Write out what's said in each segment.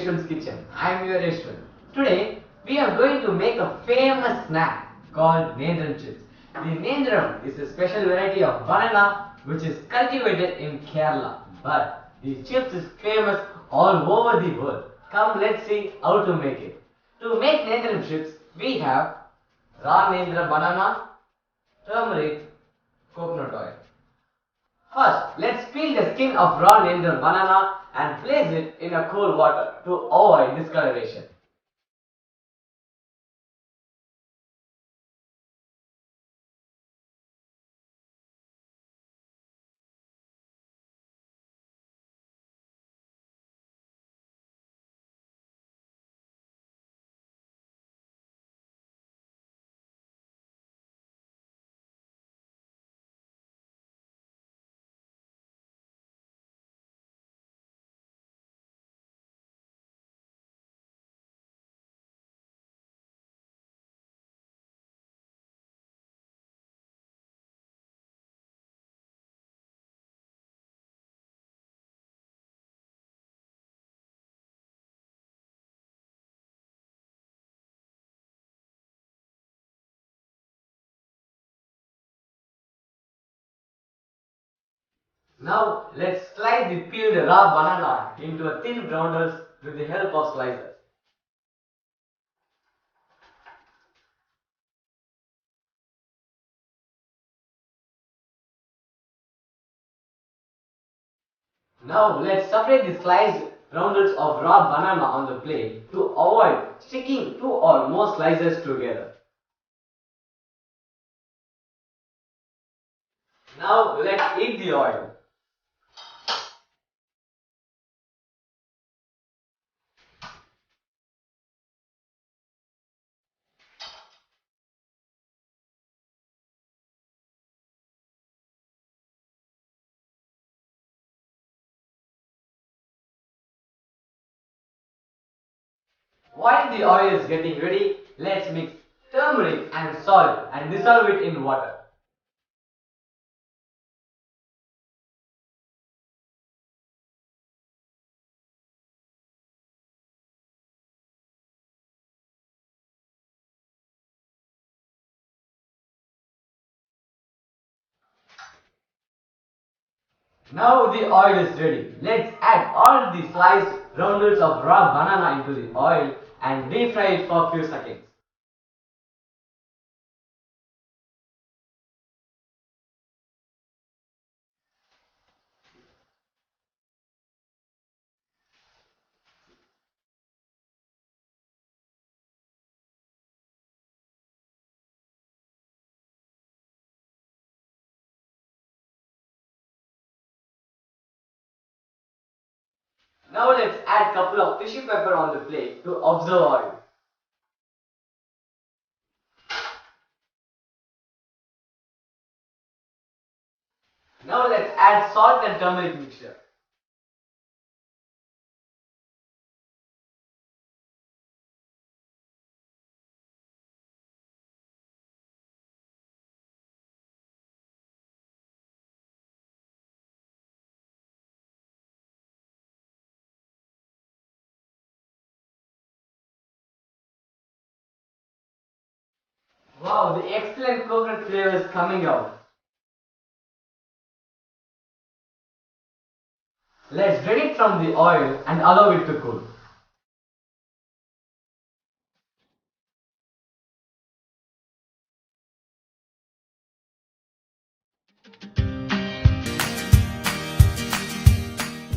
Yeshwan's kitchen. I am your Yeshwan. Today we are going to make a famous snack called Nendran Chips. The Nendran is a special variety of banana which is cultivated in Kerala. But the chips is famous all over the world. Come, let's see how to make it. To make Nendran chips, we have raw Nendran banana, turmeric, coconut oil. First, let's peel the skin of raw Nendran banana and place it in a cool water to avoid discoloration. Now let's slice the peeled raw banana into a thin roundels with the help of slicers. Now let's separate the sliced roundels of raw banana on the plate to avoid sticking two or more slices together. Now let's heat the oil. While the oil is getting ready, let's mix turmeric and salt and dissolve it in water. Now the oil is ready. Let's add all the sliced roundels of raw banana into the oil and deep fry it for a few seconds. Now let's add couple of tissue paper on the plate to absorb oil. Now let's add salt and turmeric mixture. Wow, the excellent coconut flavor is coming out. Let's drain it from the oil and allow it to cool.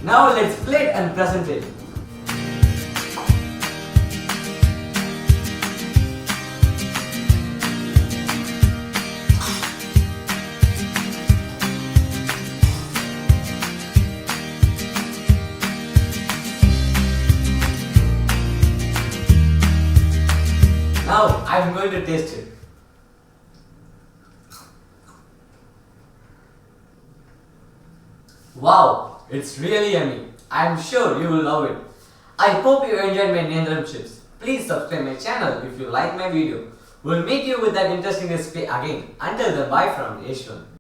Now let's plate and present it. Now I'm going to taste it. Wow, it's really yummy. I'm sure you will love it. I hope you enjoyed my Nendran chips. Please subscribe my channel if you like my video. We'll meet you with that interesting recipe again. Until then, bye from Yeshwan.